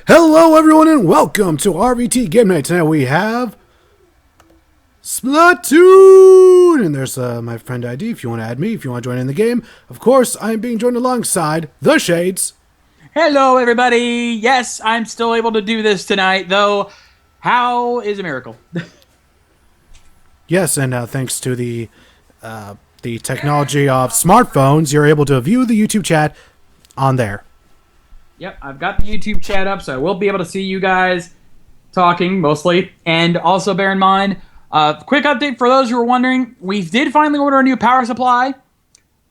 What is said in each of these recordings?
Hello everyone and welcome to RVT Game Night. Tonight we have Splatoon! And there's my friend ID if you want to add me, if you want to join in the game. Of course, I'm being joined alongside The Shades. Hello everybody! Yes, I'm still able to do this tonight, though how is a miracle? Yes, and thanks to the technology of smartphones, you're able to view the YouTube chat on there. Yep, I've got the YouTube chat up, so I will be able to see you guys talking, mostly. And also bear in mind, quick update for those who are wondering, we did finally order a new power supply.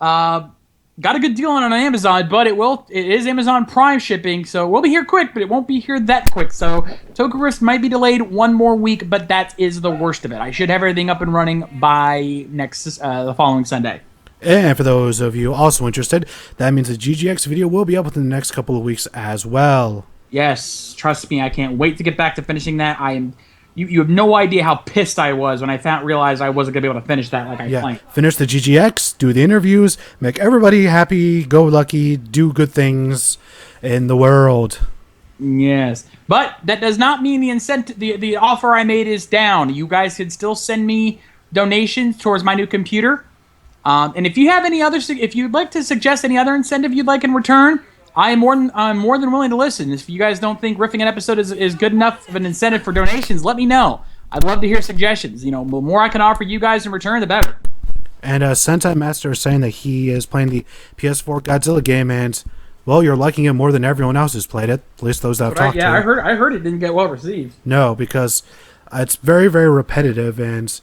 Got a good deal on Amazon, but it is Amazon Prime shipping, so it will be here quick, but it won't be here that quick. So Tokarist might be delayed one more week, but that is the worst of it. I should have everything up and running by the following Sunday. And for those of you also interested, that means the GGX video will be up within the next couple of weeks as well. Yes, trust me, I can't wait to get back to finishing that. You have no idea how pissed I was when I realized I wasn't going to be able to finish that like I planned. Finish the GGX, do the interviews, make everybody happy, go lucky, do good things in the world. Yes, but that does not mean the incentive. The offer I made is down. You guys can still send me donations towards my new computer. And if you have if you'd like to suggest any other incentive you'd like in return, I'm more than willing to listen. If you guys don't think riffing an episode is good enough of an incentive for donations, let me know. I'd love to hear suggestions. You know, the more I can offer you guys in return, the better. And Sentai Master is saying that he is playing the PS4 Godzilla game, and well, you're liking it more than everyone else who's played it. At least those that I've talked to. Yeah, I heard it didn't get well received. No, because it's very, very repetitive, and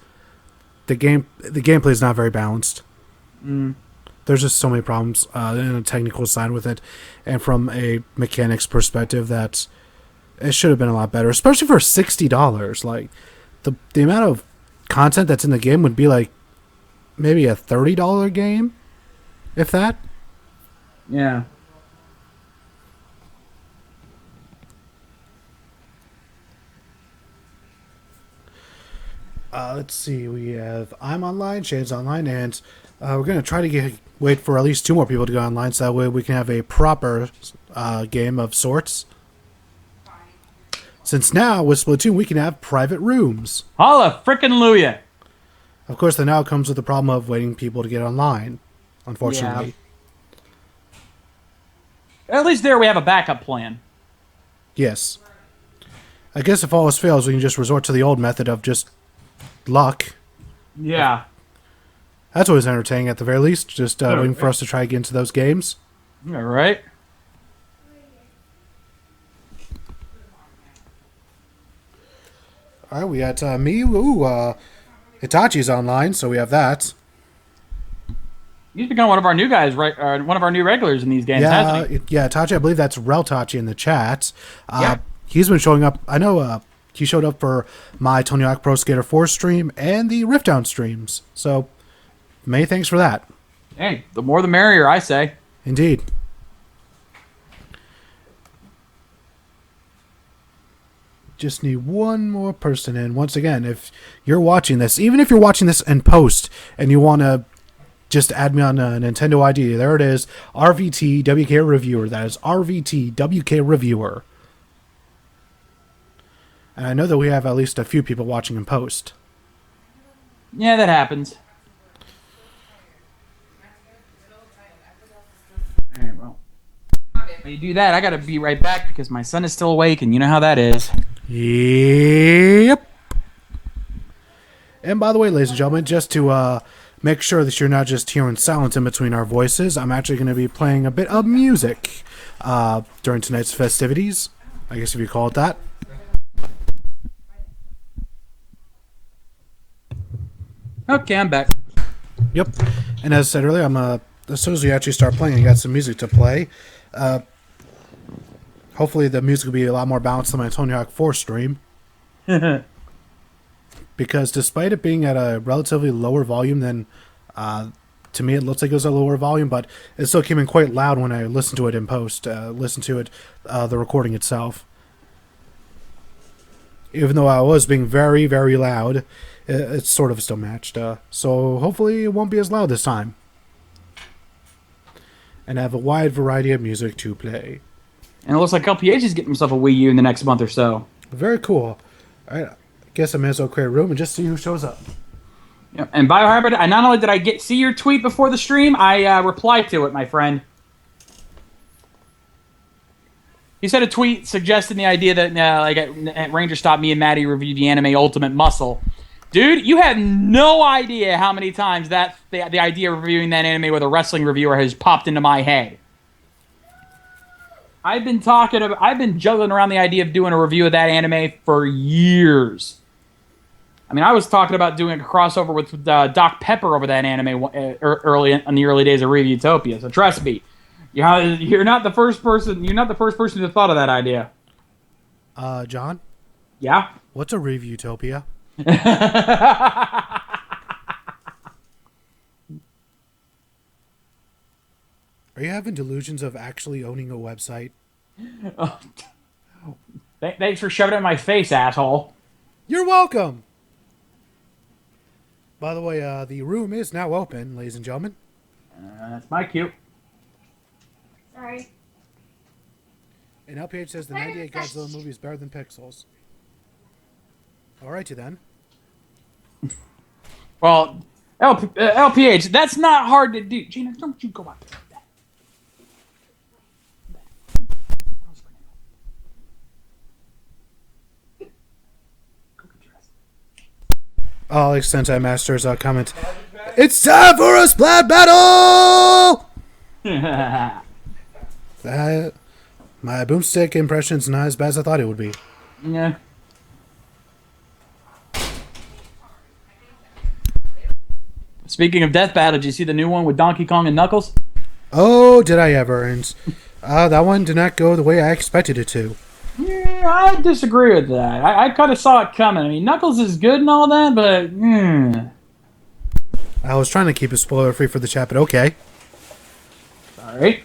the gameplay is not very balanced. There's just so many problems in a technical side with it, and from a mechanics perspective, that it should have been a lot better, especially for $60. Like the amount of content that's in the game would be like maybe a $30 game, if that. Yeah. Let's see. We have I'm online, Shane's online, and we're going to try to wait for at least 2 more people to go online, so that way we can have a proper game of sorts. Since now, with Splatoon, we can have private rooms. Holla frickin' Luya! Of course, that now comes with the problem of waiting people to get online, unfortunately. Yeah. At least there we have a backup plan. Yes. I guess if all else fails, we can just resort to the old method of just luck. Yeah. That's always entertaining at the very least, just waiting for us to try to get into those games. All right. All right, we got me. Itachi's online, so we have that. He's become one of our new guys, right? One of our new regulars in these games, hasn't he? Yeah, Itachi, I believe that's Reltachi in the chat. Yeah. He's been showing up. I know he showed up for my Tony Hawk Pro Skater 4 stream and the Riftdown streams. So, many thanks for that. Hey, the more the merrier, I say. Indeed. Just need one more person in. Once again, if you're watching this, even if you're watching this in post and you want to just add me on a Nintendo ID, there it is, RVTWKReviewer. That is RVTWKReviewer. And I know that we have at least a few people watching in post. Yeah, that happens. Alright, well. When you do that, I gotta be right back because my son is still awake, and you know how that is. Yep. And by the way, ladies and gentlemen, just to make sure that you're not just hearing silence in between our voices, I'm actually going to be playing a bit of music during tonight's festivities. I guess if you call it that. Okay, I'm back. Yep. And as I said earlier, as soon as we actually start playing, I got some music to play. Hopefully the music will be a lot more balanced than my Tony Hawk 4 stream. Because despite it being at a relatively lower volume than, to me it looks like it was a lower volume, but it still came in quite loud when I listened to it in post, the recording itself. Even though I was being very, very loud, it's sort of still matched. So hopefully it won't be as loud this time. And have a wide variety of music to play. And it looks like LPH is getting himself a Wii U in the next month or so. Very cool. I guess I may as well create a room and just see who shows up. Yeah. And Biohybrid, not only did I see your tweet before the stream, I replied to it, my friend. He said a tweet suggesting the idea that at Ranger Stop, me and Maddie reviewed the anime Ultimate Muscle. Dude, you have no idea how many times the idea of reviewing that anime with a wrestling reviewer has popped into my head. I've been juggling around the idea of doing a review of that anime for years. I mean, I was talking about doing a crossover with Doc Pepper over that anime early in the early days of RVTopia. So trust me, you're not the first person. You're not the first person to thought of that idea. John? Yeah? What's a ReviewTopia? Are you having delusions of actually owning a website? Thanks for shoving it in my face, asshole. You're welcome! By the way, the room is now open, ladies and gentlemen. That's my cue. Sorry. And LPH says the 98 Godzilla movie is better than Pixels. Alrighty then. Well, LPH, that's not hard to do. Gina, don't you go out there like that. Alex Sentai Master's comment. It's time for a splat battle! My boomstick impression's not as bad as I thought it would be. Yeah. Speaking of Death Battle, did you see the new one with Donkey Kong and Knuckles? Oh, did I ever? And that one did not go the way I expected it to. Yeah, I disagree with that. I kind of saw it coming. I mean, Knuckles is good and all that, but... I was trying to keep it spoiler-free for the chat, but okay. Sorry.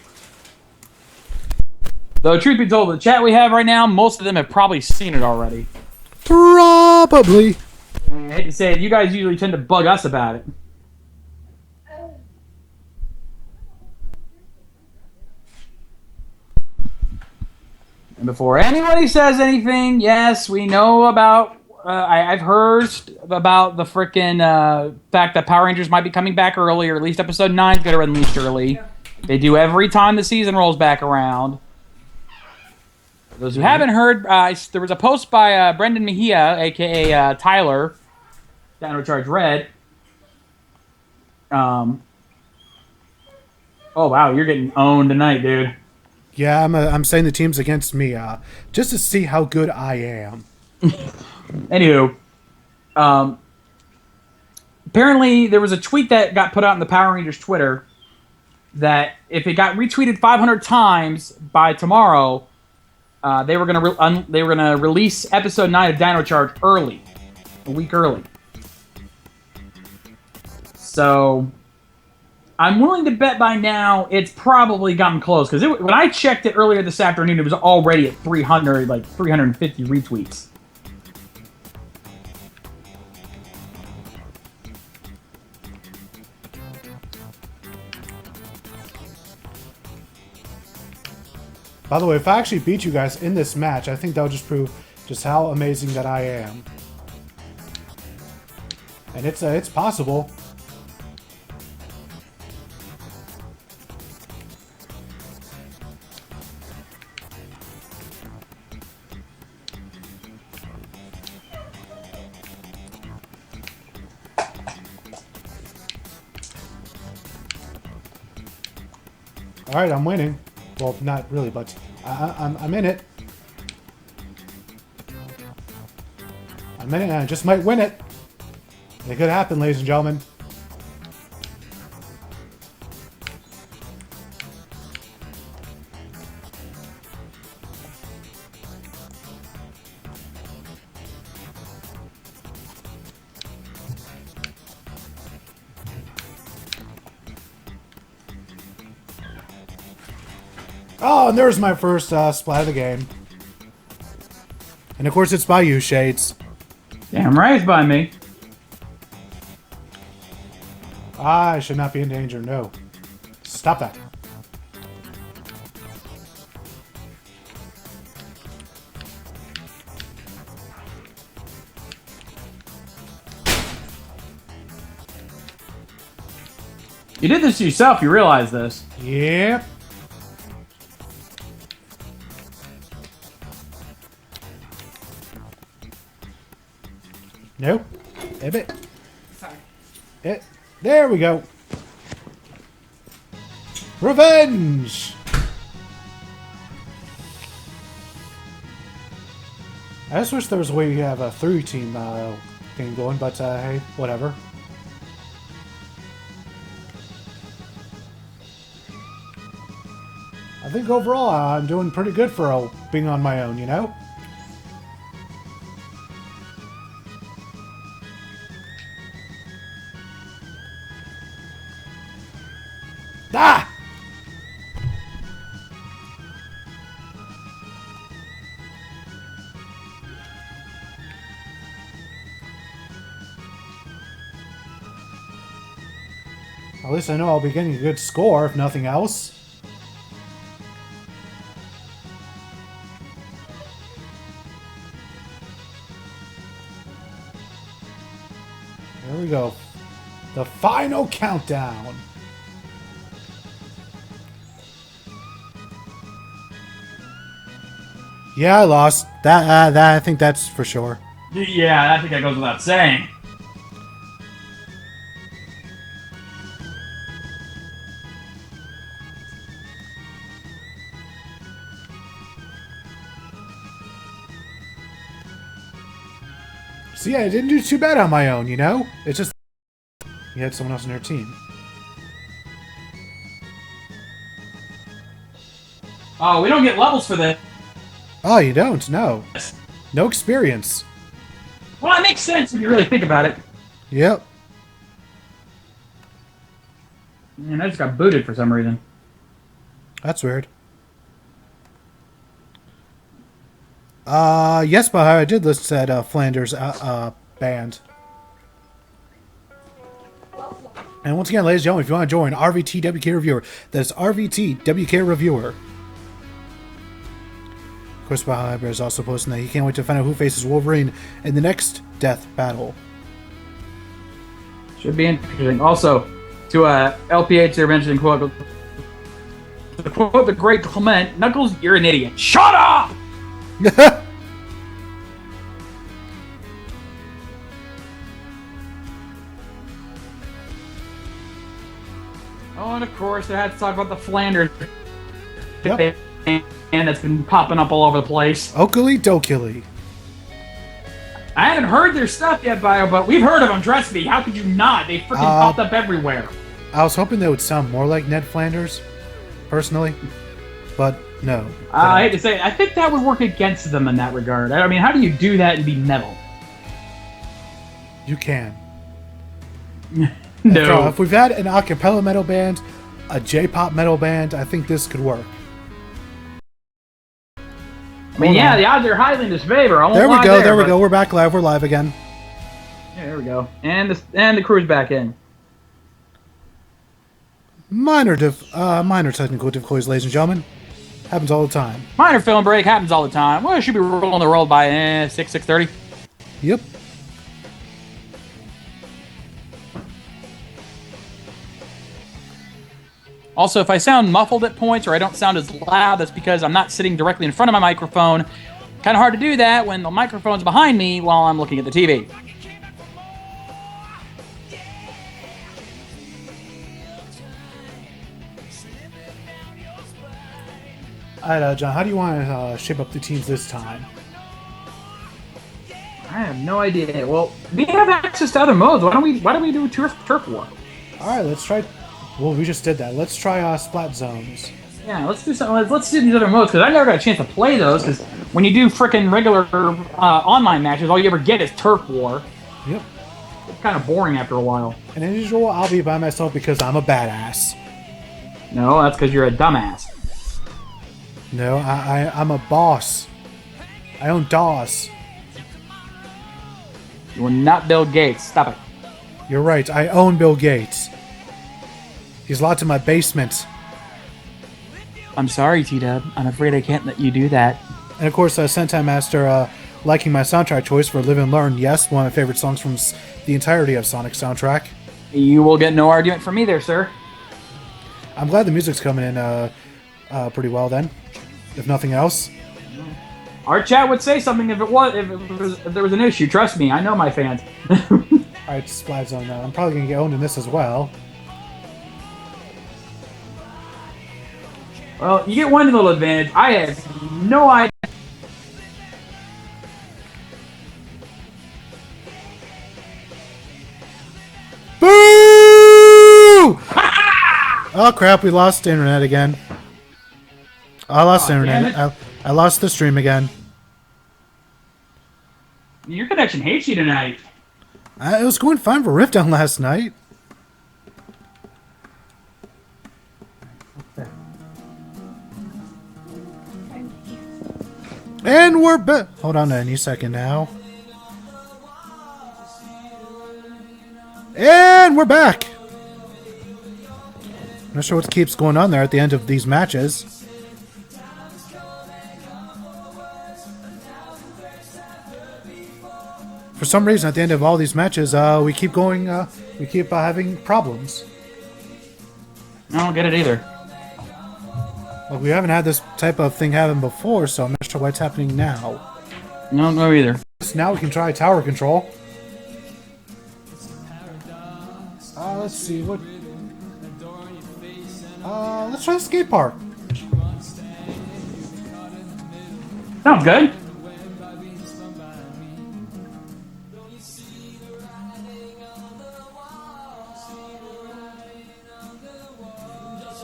Though, truth be told, the chat we have right now, most of them have probably seen it already. Probably. I hate to say it, you guys usually tend to bug us about it. And before anybody says anything, yes, we know about... I've heard about the frickin' fact that Power Rangers might be coming back early, or at least episode 9 is going to be released early. They do every time the season rolls back around. For those who haven't heard, there was a post by Brendan Mejia, a.k.a. Tyler, Dino Charge Red. Oh, wow, you're getting owned tonight, dude. Yeah, I'm saying the team's against me, just to see how good I am. Anywho, apparently there was a tweet that got put out in the Power Rangers Twitter that if it got retweeted 500 times by tomorrow, they were gonna release episode 9 of Dino Charge early, a week early. So I'm willing to bet by now it's probably gotten close, because when I checked it earlier this afternoon, it was already at 300, like 350 retweets. By the way, if I actually beat you guys in this match, I think that would just prove just how amazing that I am. And it's possible. All right, I'm winning. Well, not really, but I'm in it. I'm in it, and I just might win it. It could happen, ladies and gentlemen. Oh, and there's my first splat of the game. And of course it's by you, Shades. Damn right it's by me. I should not be in danger, no. Stop that. You did this to yourself, you realize this. Yep. Nope. It. Sorry. There we go. Revenge! I just wish there was a way you have a 3-team game going, but hey, whatever. I think overall I'm doing pretty good for being on my own, you know? Ah! At least I know I'll be getting a good score, if nothing else. Here we go. The final countdown. Yeah, I lost. That I think that's for sure. Yeah, I think that goes without saying. So yeah, I didn't do too bad on my own, you know? It's just you had someone else on your team. Oh, we don't get levels for this. Oh, you don't? No. No experience. Well, it makes sense if you really think about it. Yep. Man, I just got booted for some reason. That's weird. Yes, but I did listen to Flanders band. And once again, ladies and gentlemen, if you want to join RVTWKReviewer, that's RVTWKReviewer. Of course, Baja Bear is also posting that he can't wait to find out who faces Wolverine in the next death battle. Should be interesting. Also, to LPH, they're mentioning, quote, to quote the great Clement, Knuckles, you're an idiot. Shut up! Oh, and of course, they had to talk about the Flanders. Yep. And that's been popping up all over the place. Oakley Dokily. I haven't heard their stuff yet, Bio, but we've heard of them, trust me. How could you not? They freaking popped up everywhere. I was hoping they would sound more like Ned Flanders, personally. But no. I hate to say it, I think that would work against them in that regard. I mean, how do you do that and be metal? You can. No. If we've had an a cappella metal band, a J-pop metal band, I think this could work. I mean, yeah, the odds are highly in his favor. There we go, there we go. We're back live. We're live again. Yeah, there we go. And the crew's back in. Minor technical difficulties, ladies and gentlemen. Happens all the time. Minor film break happens all the time. Well, it should be rolling the world by 6:30. Yep. Also, if I sound muffled at points or I don't sound as loud, that's because I'm not sitting directly in front of my microphone. Kind of hard to do that when the microphone's behind me while I'm looking at the TV. Alright, John, how do you want to shape up the teams this time? I have no idea. Well, we have access to other modes. Why don't we do turf war? Alright, let's try. Well, we just did that. Let's try Splat Zones. Yeah, let's do something. Let's do these other modes because I never got a chance to play those. Because when you do frickin' regular online matches, all you ever get is turf war. Yep. It's kind of boring after a while. And as usual, I'll be by myself because I'm a badass. No, that's because you're a dumbass. No, I'm a boss. I own DOS. You are not Bill Gates. Stop it. You're right. I own Bill Gates. He's locked in my basement. I'm sorry, T-Dub. I'm afraid I can't let you do that. And of course, Sentai Master liking my soundtrack choice for Live and Learn. Yes, one of my favorite songs from the entirety of Sonic's soundtrack. You will get no argument from me there, sir. I'm glad the music's coming in pretty well then, if nothing else. Our chat would say something if there was an issue. Trust me, I know my fans. Alright, Splash Zone now. I'm probably going to get owned in this as well. Well, you get one little advantage. I have no idea. Boo! Oh crap, we lost internet again. I lost internet. I lost the stream again. Your connection hates you tonight. It was going fine for Riftdown last night. And we're back. Hold on any second now. And we're back. Not sure what keeps going on there at the end of these matches. For some reason, at the end of all these matches, we keep going. We keep having problems. I don't get it either. Well, we haven't had this type of thing happen before, so I'm not sure what's happening now. No either. So now we can try tower control. Let's see what. Let's try the skate park. Sounds good.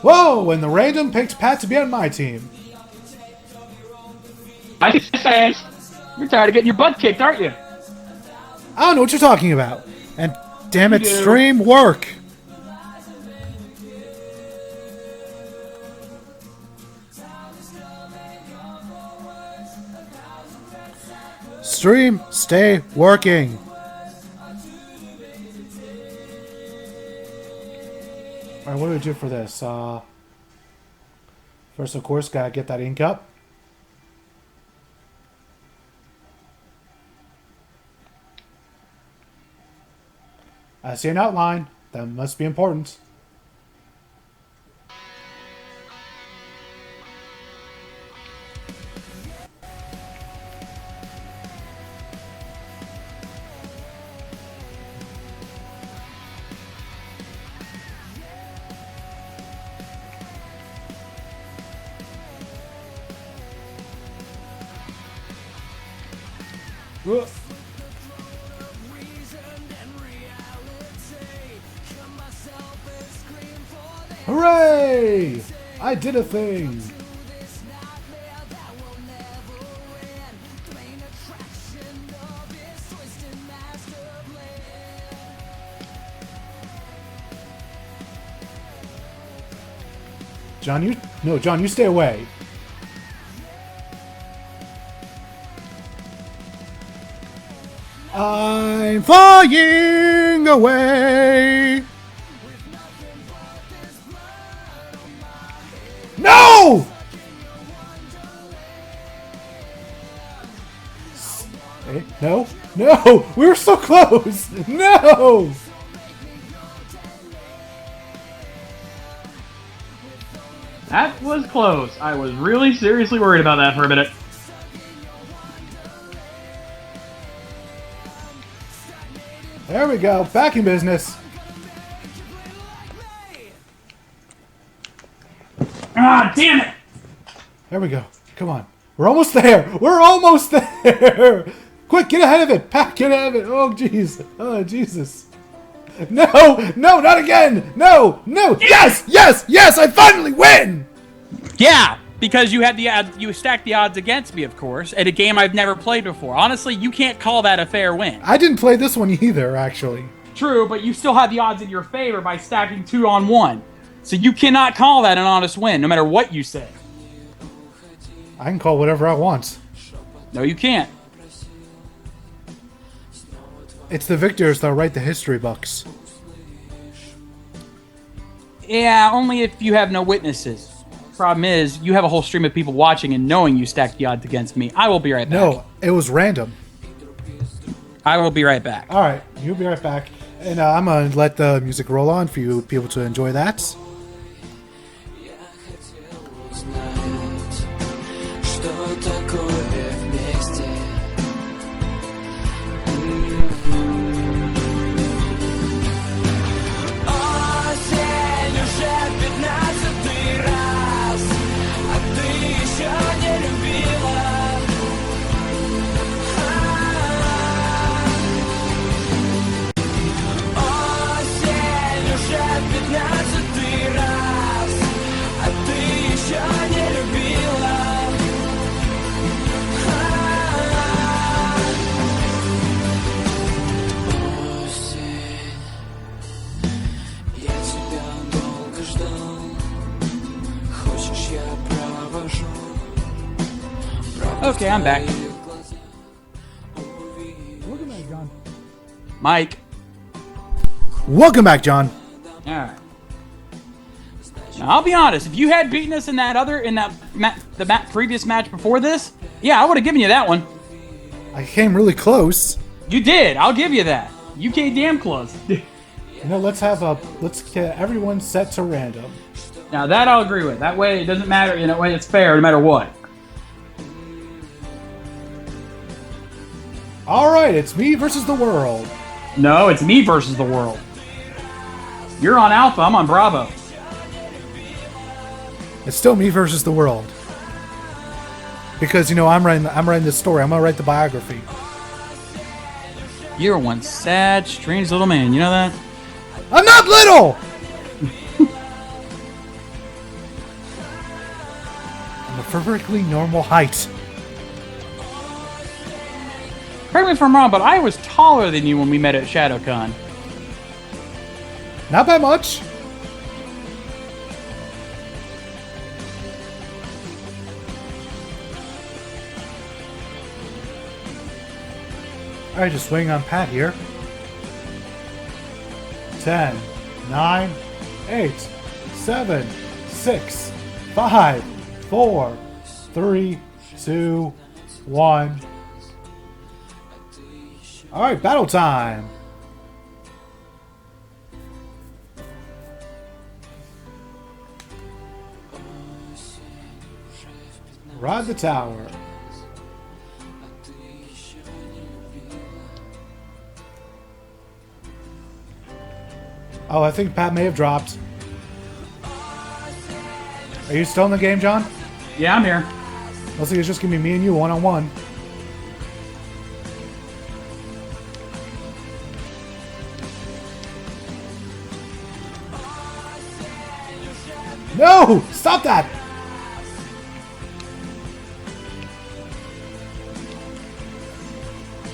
Whoa! And the random picked Pat to be on my team. I think you're tired of getting your butt kicked, aren't you? I don't know what you're talking about. And damn it, You do. stream work. Stream, stay working. Alright, what do we do for this? First, of course, gotta get that ink up. I see an outline. That must be important. Hooray! I did a thing! John, you stay away. I'm flying away. No! Hey, no, no, we were so close. No! That was close. I was really seriously worried about that for a minute. There we go, back in business. Ah, damn it! There we go. Come on. We're almost there. We're almost there. Quick, get ahead of it. Pat, get ahead of it. Oh, jeez. Oh, Jesus. No, no, not again. No, no. Yes, yes, yes. I finally win. Yeah, because you had you stacked the odds against me, of course, at a game I've never played before. Honestly, you can't call that a fair win. I didn't play this one either, actually. True, but you still had the odds in your favor by stacking 2-on-1. So you cannot call that an honest win, no matter what you say. I can call whatever I want. No, you can't. It's the victors that write the history books. Yeah, only if you have no witnesses. Problem is, you have a whole stream of people watching and knowing you stacked the odds against me. I will be right back. No, it was random. I will be right back. All right, you'll be right back. And I'm going to let the music roll on for you people to enjoy that. Okay, I'm back. Welcome back, John. Mike. Welcome back, John. Alright. Now, I'll be honest, if you had beaten us in the previous match before this, yeah, I would have given you that one. I came really close. You did. I'll give you that. You came damn close. Let's get everyone set to random. Now that I'll agree with. That way it doesn't matter. In a way it's fair no matter what. All right, it's me versus the world. No, it's me versus the world. You're on Alpha. I'm on Bravo. It's still me versus the world. Because I'm writing this story. I'm gonna write the biography. You're one sad, strange little man. You know that? I'm not little. I'm a perfectly normal height. Correct me if I'm wrong, but I was taller than you when we met at ShadowCon. Not by much. Alright, just swing on Pat here. 10, 9, 8, 7, 6, 5, 4, 3, 2, 1. Alright, battle time. Ride the tower. Oh, I think Pat may have dropped. Are you still in the game, John? Yeah, I'm here. Looks like it's just gonna be me and you one-on-one. No! Stop that!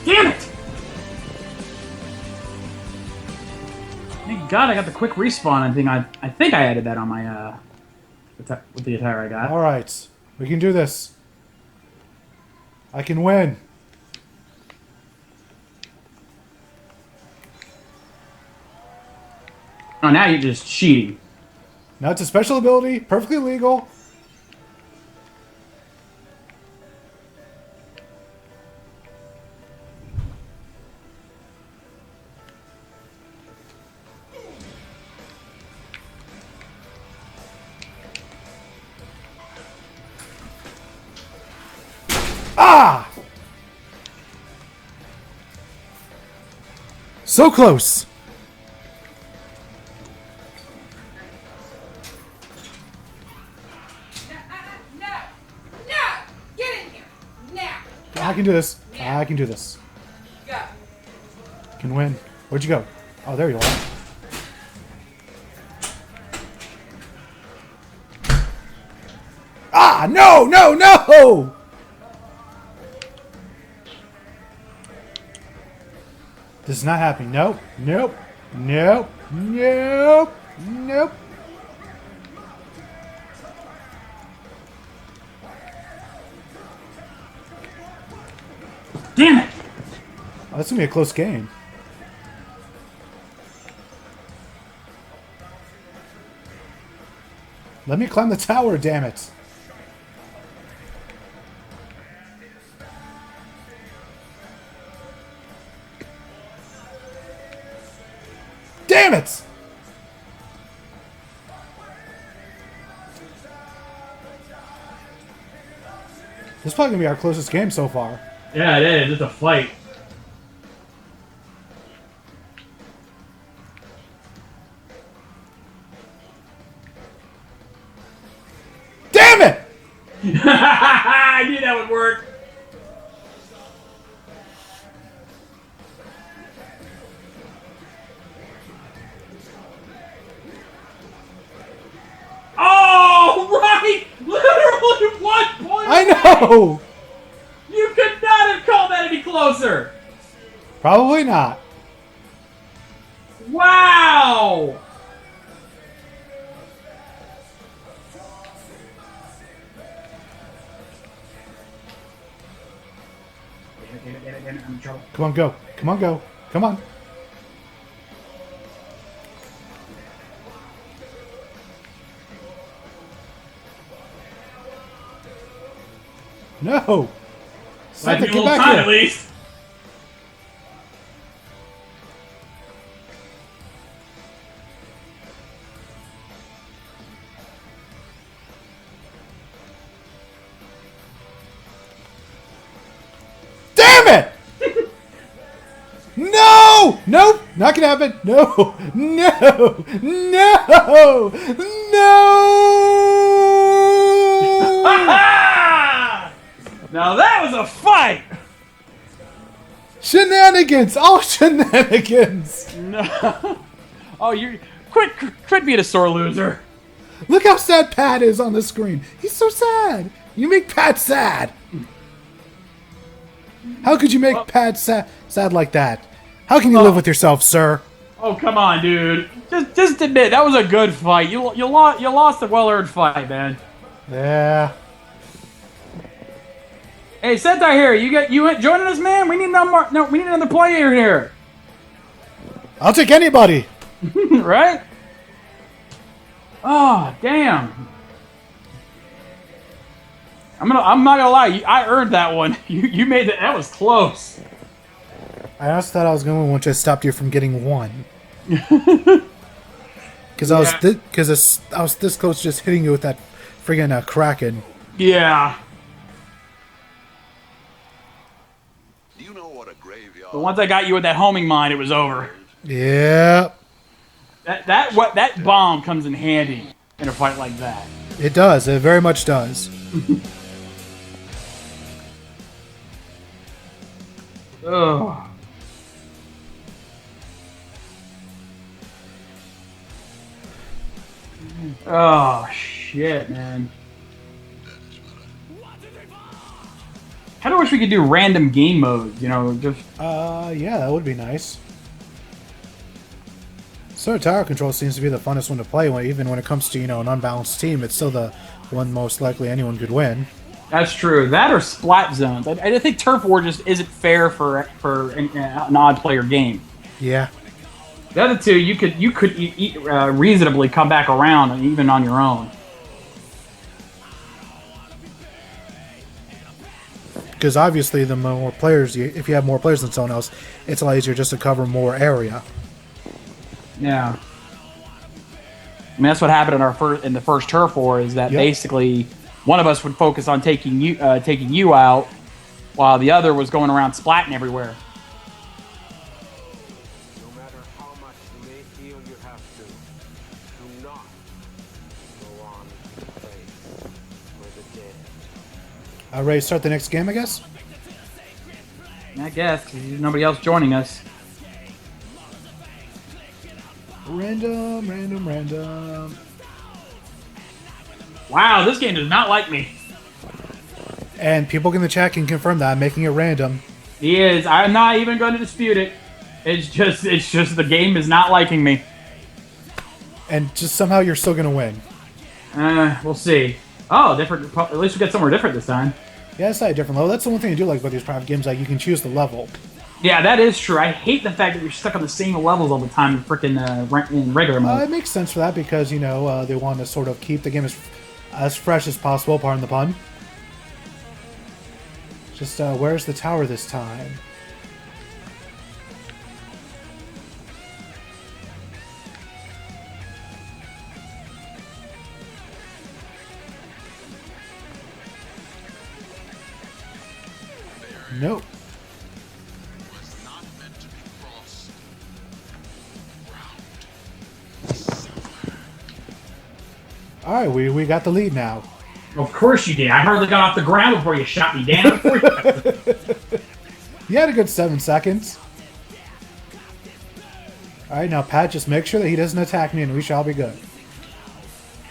Damn it! Thank God I got the quick respawn. I think I added that on my with the attire I got. All right, we can do this. I can win. Oh, now you're just cheating. Now it's a special ability, perfectly legal. Ah! So close. I can do this. I can do this. Go. Can win. Where'd you go? Oh, there you are. Ah, no, no, no! This is not happening. Nope, nope, nope, nope, nope. Damn it! Oh, that's gonna be a close game. Let me climb the tower, damn it. Damn it! This is probably gonna be our closest game so far. Yeah, it is. It's a fight. Damn it! I knew that would work. Oh, right! Literally 1 point. I know! You could not have called that any closer. Probably not. Wow! Come on, go. Come on, go. Come on. No! Might be a Get little back time here. at least. Damn it! No! Nope! Not gonna happen. No! No! No! No! Now that was a fight! Shenanigans! All shenanigans! No. Oh, you quit being a sore loser. Look how sad Pat is on the screen. He's so sad. You make Pat sad. How could you make Pat sad like that? How can you live with yourself, sir? Oh, come on, dude. Just admit that was a good fight. You lost a well-earned fight, man. Yeah. Hey, Sentai here, you joining us, man? We need we need another player here. I'll take anybody. Right? Oh, damn. I'm not gonna lie, I earned that one. You made it. That was close. I honestly thought I was going to once I stopped you from getting one. Because I was this close to just hitting you with that friggin' Kraken. Yeah. Do you know what a graveyard? But once I got you with that homing mine, it was over. Yeah. That bomb comes in handy in a fight like that. It does. It very much does. Ugh. Oh shit, man. Kinda wish we could do random game modes, you know, just Yeah, that would be nice. So tower control seems to be the funnest one to play when, even when it comes to, an unbalanced team. It's still the one most likely anyone could win. that's true. That or splat zones. I think Turf War just isn't fair for an odd player game. Yeah. The other two, you could reasonably come back around even on your own. Because obviously, the more players, if you have more players than someone else, it's a lot easier just to cover more area. Yeah. I mean, that's what happened in the first Turf War. Is that basically one of us would focus on taking you out, while the other was going around splatting everywhere. No matter how much you may feel you have to, do not go on to the place for the dead. Ready to start the next game, I guess? I guess 'cause there's nobody else joining us. Random, random, random. Wow, this game does not like me. And people in the chat can confirm that I'm making it random. He is. I'm not even going to dispute it. It's just the game is not liking me. And just somehow you're still going to win. We'll see. Oh, different. At least we got somewhere different this time. Yeah, it's not a different level. That's the one thing I do like about these private games. Like, you can choose the level. Yeah, that is true. I hate the fact that you're stuck on the same levels all the time in frickin' in regular mode. It makes sense for that because, they want to sort of keep the game as fresh as possible, pardon the pun. Just, where's the tower this time? Nope. Was not meant to be crossed. Alright, we got the lead now. Of course you did. I hardly got off the ground before you shot me down. You had a good 7 seconds. Alright, now Pat, just make sure that he doesn't attack me and we shall be good.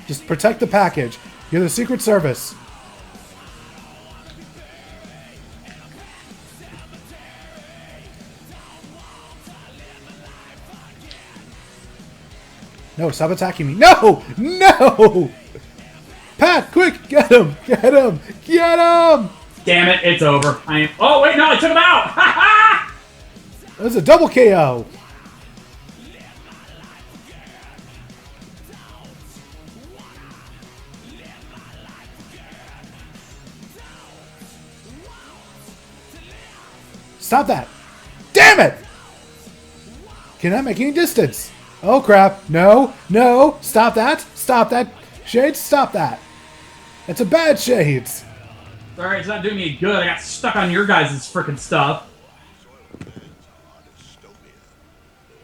Just protect the package. You're the Secret Service. No, stop attacking me. No! No! Pat, quick! Get him! Get him! Get him! Damn it, it's over. Oh, wait, no, I took him out! Ha ha! That was a double KO. Stop that. Damn it! Cannot make any distance. Oh crap. No. No. Stop that. Stop that. Shades, stop that. It's a bad Shades. Alright, it's not doing me good. I got stuck on your guys' freaking stuff.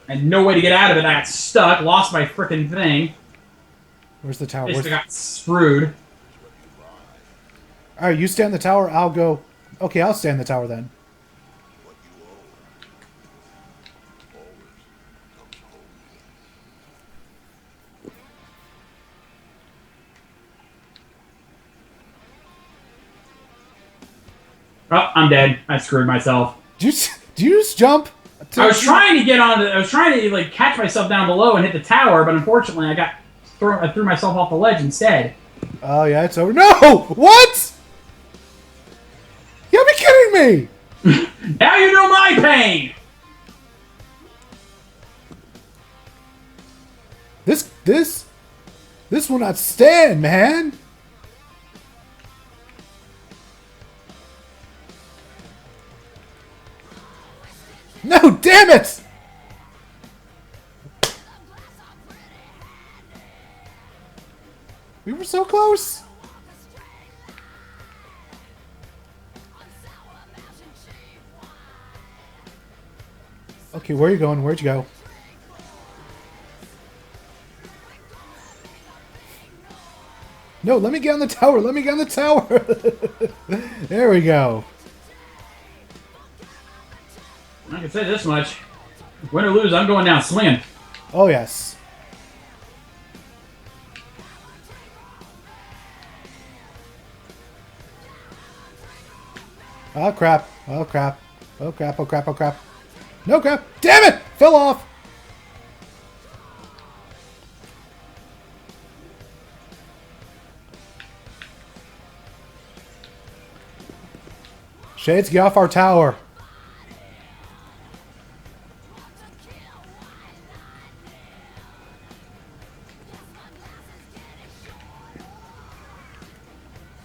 And no way to get out of it. I got stuck. Lost my freaking thing. Where's the tower? Basically got screwed. Alright, you stay on the tower. I'll go. Okay, I'll stay on the tower then. Oh, I'm dead. I screwed myself. Do you just jump? I was trying to get on. I was trying to like catch myself down below and hit the tower, but unfortunately, I threw myself off the ledge instead. Oh yeah, it's over. No! What? You gotta be kidding me! Now you know my pain. This will not stand, man. No, damn it! We were so close. Okay, where are you going? Where'd you go? No, let me get on the tower. Let me get on the tower. There we go. I can say this much. Win or lose, I'm going down swinging. Oh, yes. Oh, crap. Oh, crap. Oh, crap. Oh, crap. Oh, crap. No crap. Damn it! Fell off. Shades, get off our tower.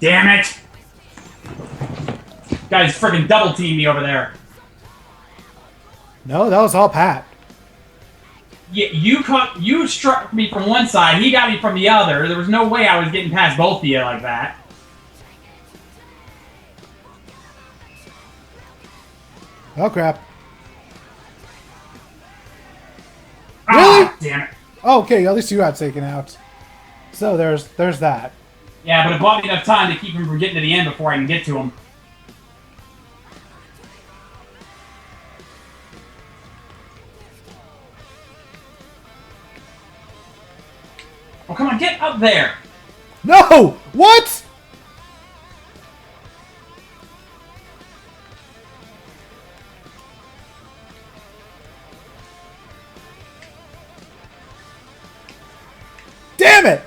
Damn it! Guys freaking double teamed me over there. No, that was all Pat. Yeah, you struck me from one side, he got me from the other. There was no way I was getting past both of you like that. Oh, crap. Really? Really? Damn it. Oh, okay, at least you got taken out. So there's that. Yeah, but it bought me enough time to keep him from getting to the end before I can get to him. Oh, come on, get up there! No! What? Damn it!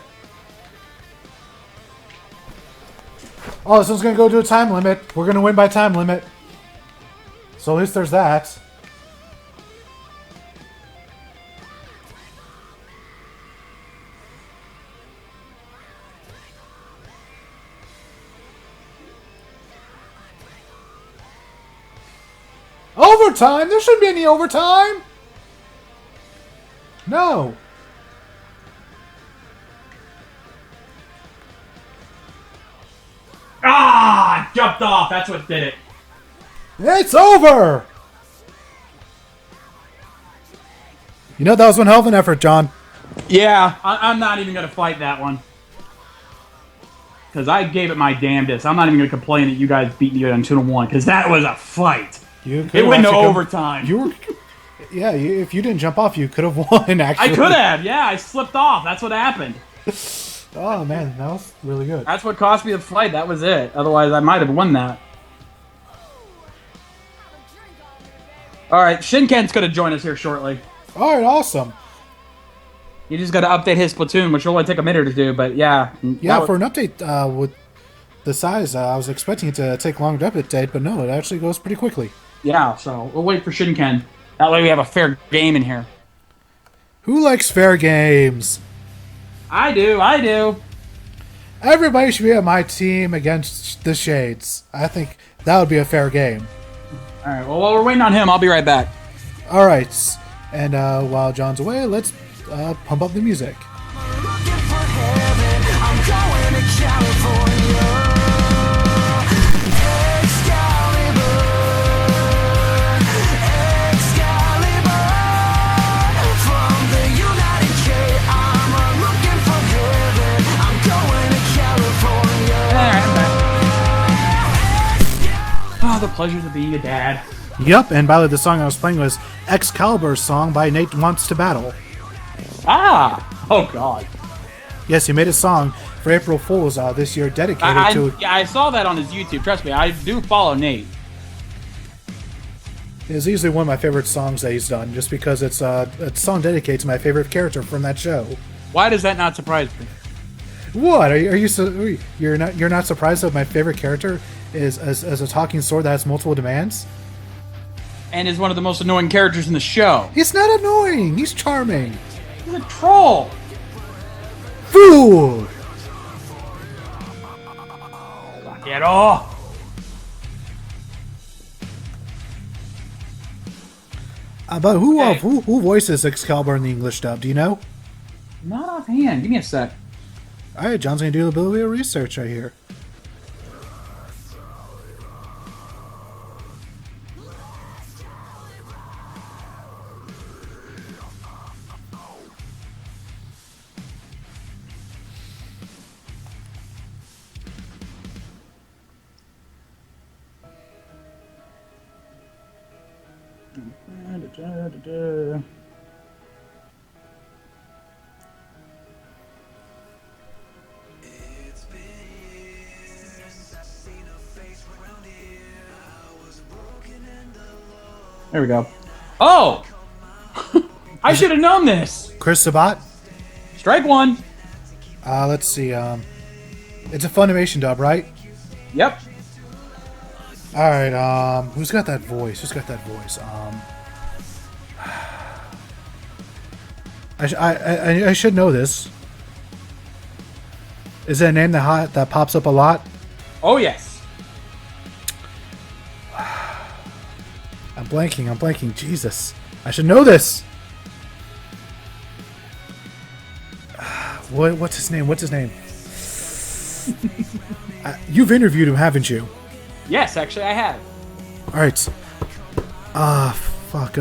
Oh, this one's gonna go to a time limit. We're gonna win by time limit. So at least there's that. Overtime? There shouldn't be any overtime. No. Ah! Jumped off. That's what did it. It's over. You know, that was one hell of an effort, John. Yeah, I'm not even going to fight that one. Because I gave it my damnedest. I'm not even going to complain that you guys beat me on 2-1. Because that was a fight. It went to overtime. You were... Yeah, if you didn't jump off, you could have won, actually. I could have, yeah. I slipped off. That's what happened. Oh, man, that was really good. That's what cost me the fight. That was it. Otherwise, I might have won that. Alright, Shinken's going to join us here shortly. Alright, awesome. You just got to update his Splatoon, which will only take a minute or two, but yeah. Yeah, for an update with the size, I was expecting it to take longer to update, but no, it actually goes pretty quickly. Yeah, so we'll wait for Shinken. That way we have a fair game in here. Who likes fair games? I do. Everybody should be on my team against the Shades. I think that would be a fair game. All right, well, while we're waiting on him, I'll be right back. All right, and while John's away, let's pump up the music. Oh, the pleasures of being a dad. Yup, and by the way, the song I was playing was Excalibur's song by Nate Wants to Battle. Ah! Oh, God. Yes, he made a song for April Fool's this year dedicated to... Yeah, I saw that on his YouTube. Trust me, I do follow Nate. It's easily one of my favorite songs that he's done, just because it's a song dedicated to my favorite character from that show. Why does that not surprise me? What? You're not surprised that my favorite character is as a talking sword that has multiple demands? And is one of the most annoying characters in the show. He's not annoying. He's charming. He's a troll. Fool. Get off. But who Okay. who voices Excalibur in the English dub? Do you know? Not offhand. Give me a sec. All right, John's gonna do a little bit of research right here. There we go. Oh! I should have known this. Chris Sabat. Strike one. Let's see. It's a Funimation dub, right? Yep. All right. Who's got that voice? I should know this. Is it a name that pops up a lot? Oh, yes. I'm blanking. Jesus. I should know this. What's his name? You've interviewed him, haven't you? Yes, actually, I have. Alright. Fuck,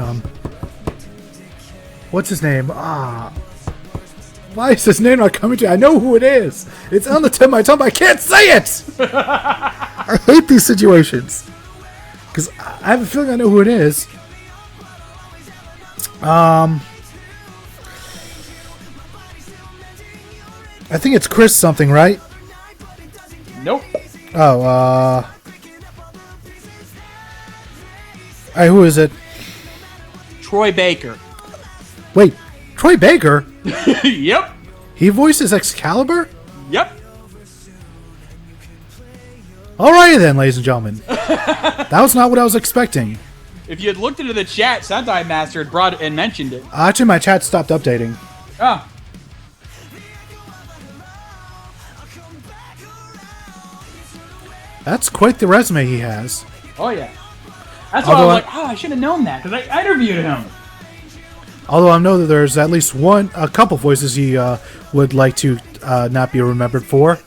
what's his name? Why is his name not coming to me? I know who it is. It's on the tip of my tongue, but I can't say it! I hate these situations. Because I have a feeling I know who it is. I think it's Chris something, right? Nope. Oh, Alright, who is it? Troy Baker. Wait, Troy Baker? Yep. He voices Excalibur? Yep. Alrighty then, ladies and gentlemen. That was not what I was expecting. If you had looked into the chat, Sentai Master had brought it and mentioned it. Actually, my chat stopped updating. Ah. That's quite the resume he has. Oh, yeah. That's why I Although was like, I should have known that, because I interviewed him. Although I know that there's at least a couple voices he would like to not be remembered for.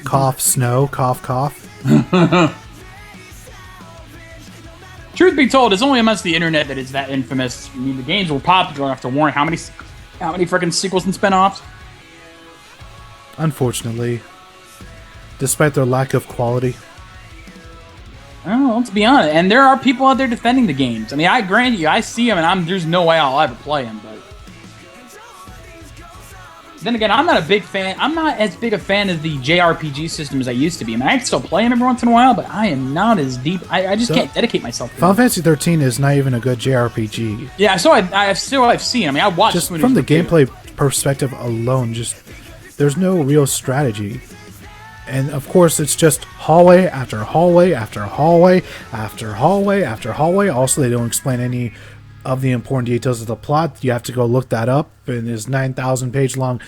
Cough, snow, cough, cough. Truth be told, it's only amongst the internet that it's that infamous. I mean, the games were popular after Warren. How many freaking sequels and spin-offs? Unfortunately. Despite their lack of quality. Oh, let's be honest. And there are people out there defending the games. I mean, I grant you, I see them, and there's no way I'll ever play them. But then again, I'm not a big fan. I'm not as big a fan of the JRPG system as I used to be. I mean, I can still play them every once in a while, but I am not as deep. I just can't dedicate myself to Final them. Fantasy 13 is not even a good JRPG. Yeah, so I've seen. I mean, I watched Just some from the reviews. gameplay perspective alone, there's no real strategy. And of course, it's just hallway after hallway after hallway after hallway after hallway. Also, they don't explain any of the important details of the plot. You have to go look that up in this 9,000 page long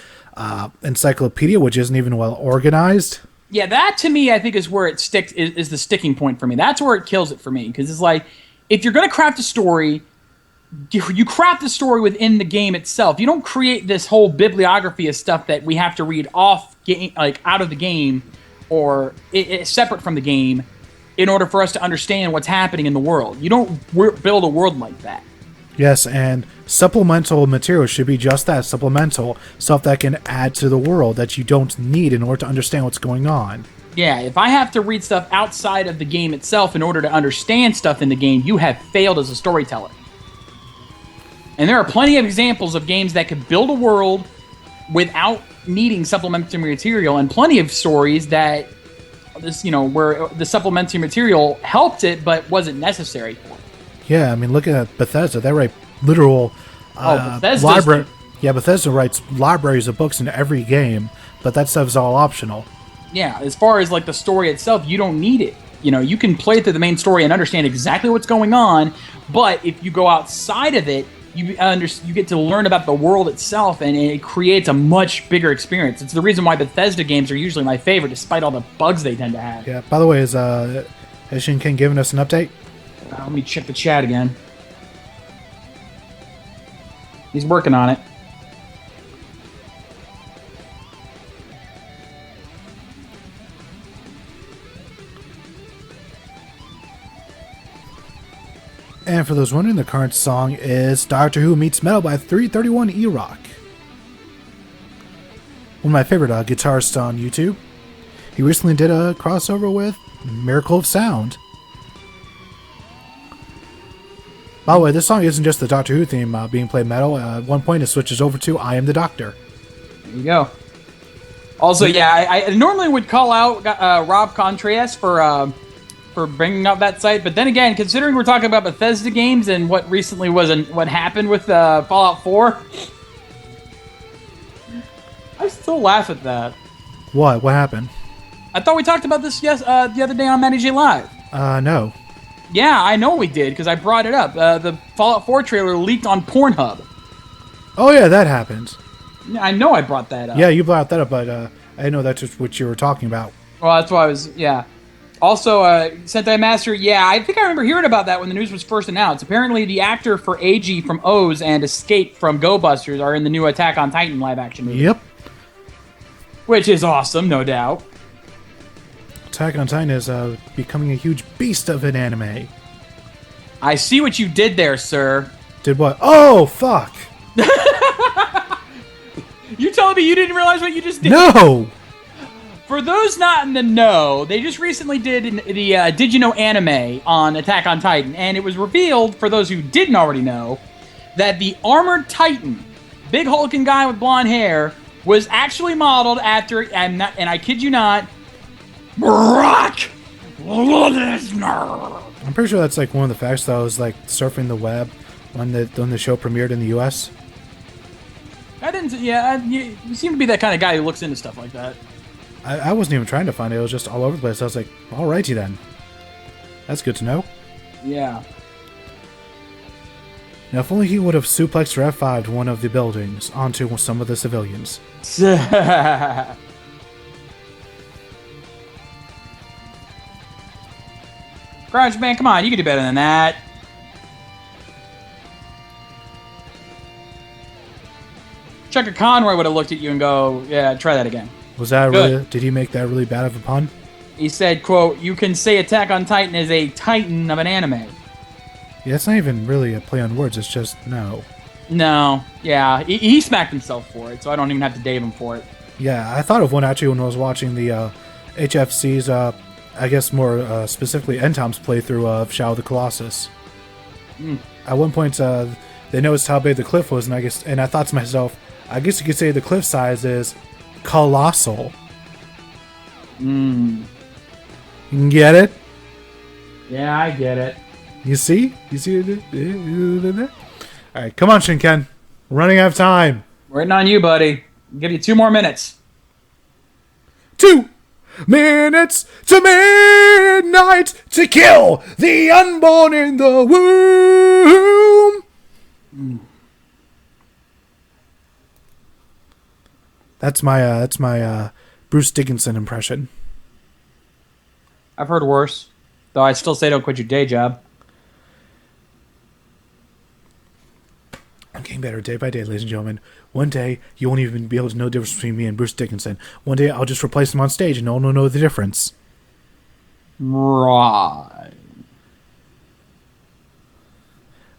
encyclopedia, which isn't even well organized. Yeah, that to me, I think, is where it sticks. Is the sticking point for me. That's where it kills it for me, because it's like, if you're going to craft a story, you craft the story within the game itself. You don't create this whole bibliography of stuff that we have to read out of the game, or separate from the game, in order for us to understand what's happening in the world. You don't build a world like that. Yes, and supplemental material should be just that, supplemental, stuff that can add to the world that you don't need in order to understand what's going on. Yeah, if I have to read stuff outside of the game itself in order to understand stuff in the game, you have failed as a storyteller. And there are plenty of examples of games that could build a world without needing supplementary material, and plenty of stories that where the supplementary material helped it but wasn't necessary for it. Yeah, I mean, look at Bethesda. They write literal library. Yeah, Bethesda writes libraries of books in every game, but that stuff's all optional. Yeah, as far as like the story itself, you don't need it. You can play through the main story and understand exactly what's going on, but if you go outside of it, you get to learn about the world itself, and it creates a much bigger experience. It's the reason why Bethesda games are usually my favorite, despite all the bugs they tend to have. Yeah. By the way, is Shin King giving us an update? Let me check the chat again. He's working on it. And for those wondering, the current song is Doctor Who Meets Metal by 331 E-Rock. One of my favorite guitarists on YouTube. He recently did a crossover with Miracle of Sound. By the way, this song isn't just the Doctor Who theme being played metal. At one point, it switches over to I Am the Doctor. There you go. Also, yeah, I normally would call out Rob Contreras for bringing up that site, but then again, considering we're talking about Bethesda games and what recently what happened with Fallout 4, I still laugh at that. What? What happened? I thought we talked about this the other day on Matty J Live. No. Yeah, I know we did, because I brought it up. The Fallout 4 trailer leaked on Pornhub. Oh yeah, that happened. I know I brought that up. Yeah, you brought that up, but I didn't know that's what you were talking about. Well, that's why I was, yeah. Also, Sentai Master, yeah, I think I remember hearing about that when the news was first announced. Apparently, the actor for AG from O's and Escape from Go Busters are in the new Attack on Titan live-action movie. Yep. Which is awesome, no doubt. Attack on Titan is becoming a huge beast of an anime. I see what you did there, sir. Did what? Oh, fuck! You telling me you didn't realize what you just did? No! For those not in the know, they just recently did the Did You Know anime on Attack on Titan, and it was revealed, for those who didn't already know, that the armored Titan, big hulking guy with blonde hair, was actually modeled after, and I kid you not, Brock Lesnar. I'm pretty sure that's like one of the facts that I was like surfing the web when the show premiered in the US. I didn't. Yeah, you seem to be that kind of guy who looks into stuff like that. I wasn't even trying to find it. It was just all over the place. I was like, alrighty then. That's good to know. Yeah. Now, if only he would have suplexed or F5'd one of the buildings onto some of the civilians. Garage Man, come on, you can do better than that. Chucker Conroy would have looked at you and go, yeah, try that again. Was that Good. really... Did he make that really bad of a pun? He said, quote, you can say Attack on Titan is a titan of an anime. Yeah, it's not even really a play on words. It's just, no. No, yeah, he smacked himself for it, so I don't even have to dave him for it. Yeah, I thought of one actually when I was watching the HFC's, I guess more specifically NTOM's playthrough of Shadow of the Colossus. At one point, they noticed how big the cliff was, and I thought to myself, I guess you could say the cliff size is colossal. You get it? Yeah, I get it. You see? You see it? Alright, come on, Shinken. We're running out of time. Waiting on you, buddy. I'll give you 2 more minutes. 2 minutes to midnight to kill the unborn in the womb. That's my Bruce Dickinson impression. I've heard worse. Though I still say don't quit your day job. I'm getting better day by day, ladies and gentlemen. One day, you won't even be able to know the difference between me and Bruce Dickinson. One day, I'll just replace him on stage and no one will know the difference. Right.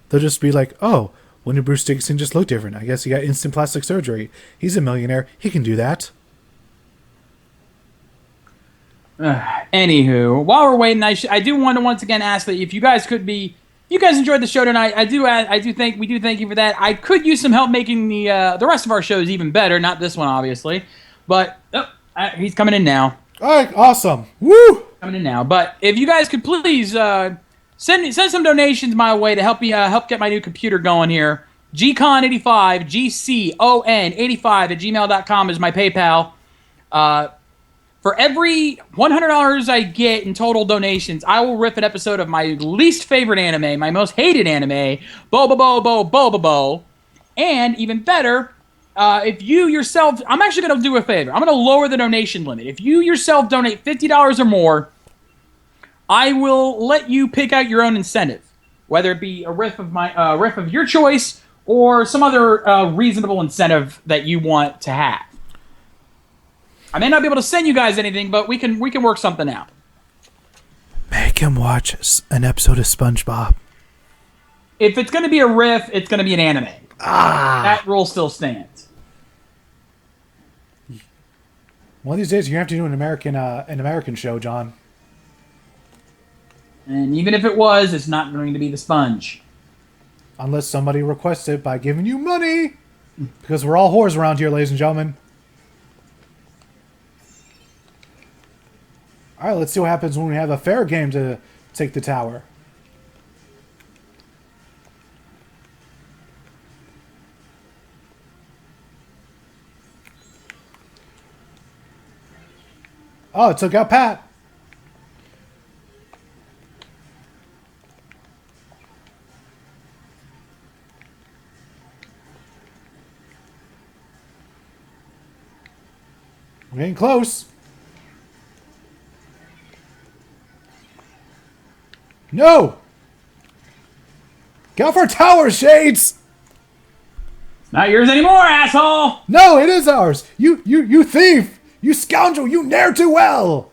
They'll just be like, oh, when did Bruce Dickinson just look different? I guess he got instant plastic surgery. He's a millionaire. He can do that. Anywho, while we're waiting, I do want to once again ask that if you guys could be, you guys enjoyed the show tonight. we do thank you for that. I could use some help making the rest of our shows even better. Not this one, obviously, but he's coming in now. All right, awesome. Woo! Coming in now. But if you guys could please send some donations my way to help get my new computer going here. GCon85, GCON85 @gmail.com is my PayPal. For every $100 I get in total donations, I will rip an episode of my least favorite anime, my most hated anime, Bo. And even better, if you yourself, I'm actually going to do a favor. I'm going to lower the donation limit. If you yourself donate $50 or more, I will let you pick out your own incentive, whether it be a riff of your choice or some other reasonable incentive that you want to have. I may not be able to send you guys anything, but we can work something out. Make him watch an episode of SpongeBob. If it's going to be a riff, it's going to be an anime. That rule still stands. One of these days, you're going to have to do an American show, John. And even if it was, it's not going to be the Sponge. Unless somebody requests it by giving you money. Because we're all whores around here, ladies and gentlemen. Alright, let's see what happens when we have a fair game to take the tower. Oh, it took out Pat. We're getting close. No! Get off our tower, Shades! It's not yours anymore, asshole! No, it is ours! You thief! You scoundrel! You ne'er-do-well!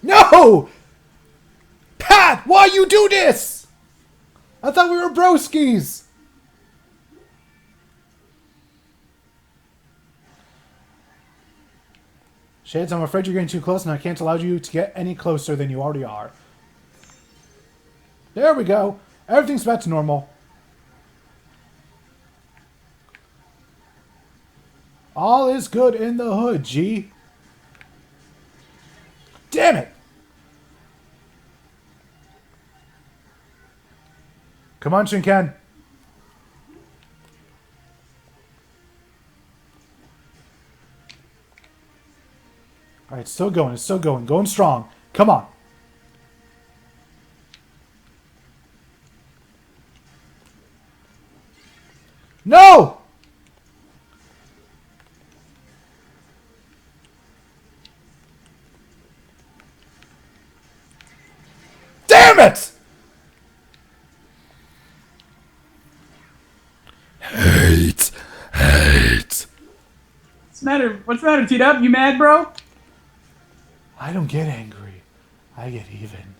No! Pat, why you do this? I thought we were broskies. Shades, I'm afraid you're getting too close and I can't allow you to get any closer than you already are. There we go. Everything's back to normal. All is good in the hood, G. Damn it! Come on, Shinken. Alright, still going, it's still going. Going strong. Come on. No! Damn it! Hate. What's the matter, T-Dub? You mad, bro? I don't get angry. I get even.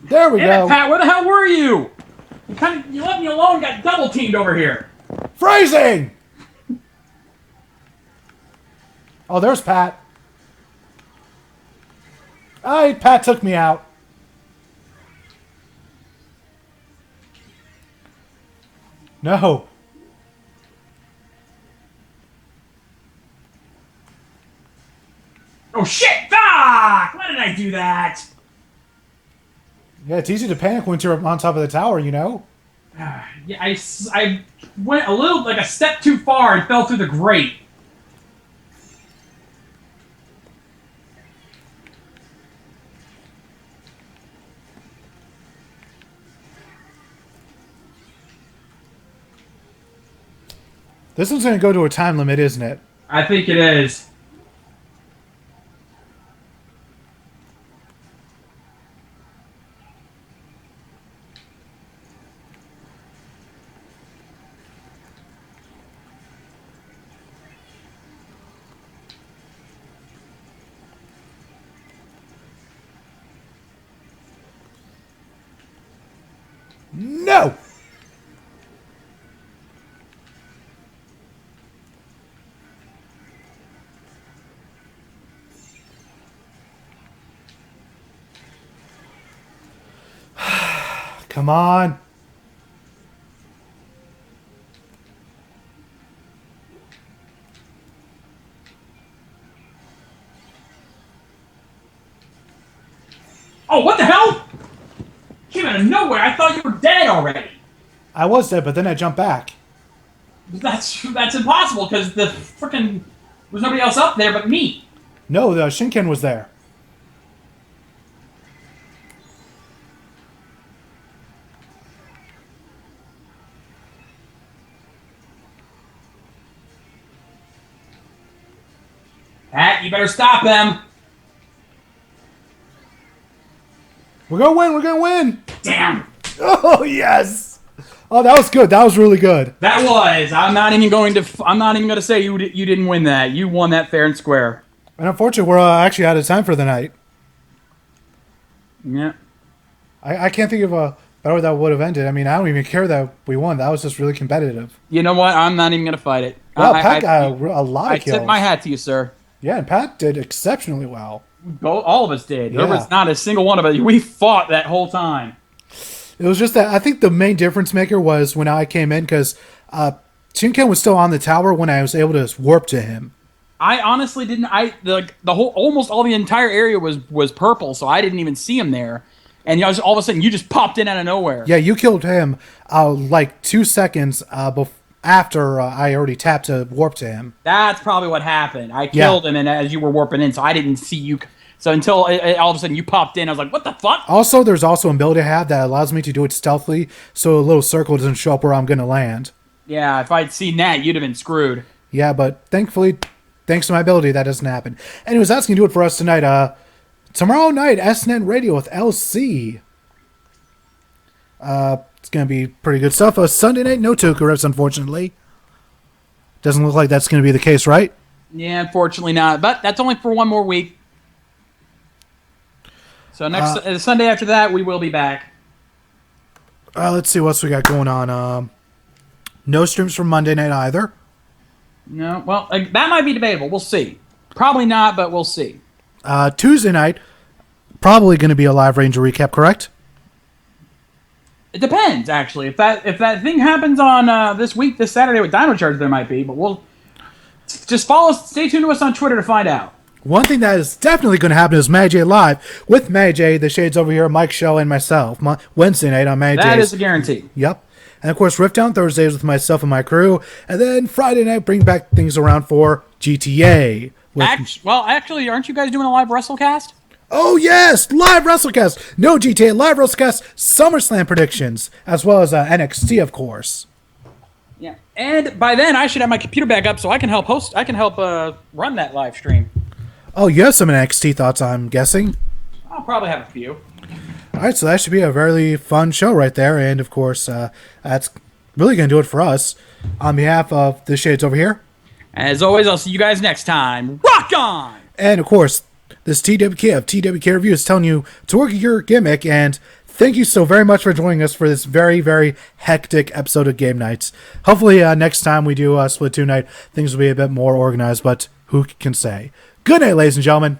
There we go. Pat, where the hell were you? You left me alone and got double teamed over here. Phrasing! Oh, there's Pat. Pat took me out. No. Oh shit! Fuck! Why did I do that? Yeah, it's easy to panic once you're on top of the tower, you know? Yeah, I went a little, like a step too far and fell through the grate. This one's going to go to a time limit, isn't it? I think it is. No! Come on. Oh, what the hell? Came out of nowhere. I thought you were dead already. I was dead, but then I jumped back. That's impossible because the freaking there's nobody else up there but me. No, the Shinken was there. Pat, you better stop them. We're going to win. We're going to win. Damn. Oh, yes. Oh, that was good. That was really good. That was. I'm not even going to say you didn't win that. You won that fair and square. And unfortunately, we're actually out of time for the night. Yeah. I can't think of a better way that would have ended. I mean, I don't even care that we won. That was just really competitive. You know what? I'm not even going to fight it. Well, Pat got a lot I of kills. tip my hat to you, sir. Yeah, and Pat did exceptionally well. All of us did. Yeah. There was not a single one of us. We fought that whole time. It was just that I think the main difference maker was when I came in because Shinken was still on the tower when I was able to warp to him. I honestly didn't. The whole almost all the entire area was purple, so I didn't even see him there. And all of a sudden, you just popped in out of nowhere. Yeah, you killed him like 2 seconds after I already tapped to warp to him. That's probably what happened. I killed him, and as you were warping in, so I didn't see you. So until all of a sudden you popped in, I was like, "What the fuck?" Also, there's also an ability I have that allows me to do it stealthily, so a little circle doesn't show up where I'm going to land. Yeah, if I'd seen that, you'd have been screwed. Yeah, but thankfully, thanks to my ability, that doesn't happen. Anyways, that's going to do it for us tonight. Tomorrow night, SNN Radio with LC. It's going to be pretty good stuff. Sunday night, no Toku unfortunately. Doesn't look like that's going to be the case, right? Yeah, unfortunately not. But that's only for one more week. So next Sunday after that, we will be back. Let's see what else we got going on. No streams for Monday night either. No, well, that might be debatable. We'll see. Probably not, but we'll see. Tuesday night, probably going to be a live Ranger recap, correct? It depends, actually. If that thing happens on this Saturday with Dino Charge, there might be. But we'll just stay tuned to us on Twitter to find out. One thing that is definitely going to happen is Mag J Live with Mag J, the Shades over here, Mike Show, and myself. Wednesday night on Mag J. That is a guarantee. Yep. And of course, Rift Down Thursdays with myself and my crew. And then Friday night, bring back things around for GTA. Actually, aren't you guys doing a live WrestleCast? Oh, yes! Live WrestleCast! No GTA, live WrestleCast, SummerSlam predictions, as well as NXT, of course. Yeah. And by then, I should have my computer back up so I can help run that live stream. Oh, you have some NXT thoughts, I'm guessing. I'll probably have a few. All right, so that should be a very fun show right there. And, of course, that's really going to do it for us. On behalf of the Shades over here. As always, I'll see you guys next time. Rock on! And, of course, this TWK of TWK Review is telling you to work your gimmick. And thank you so very much for joining us for this very, very hectic episode of Game Nights. Hopefully, next time we do Splatoon night, things will be a bit more organized. But who can say? Good night, ladies and gentlemen.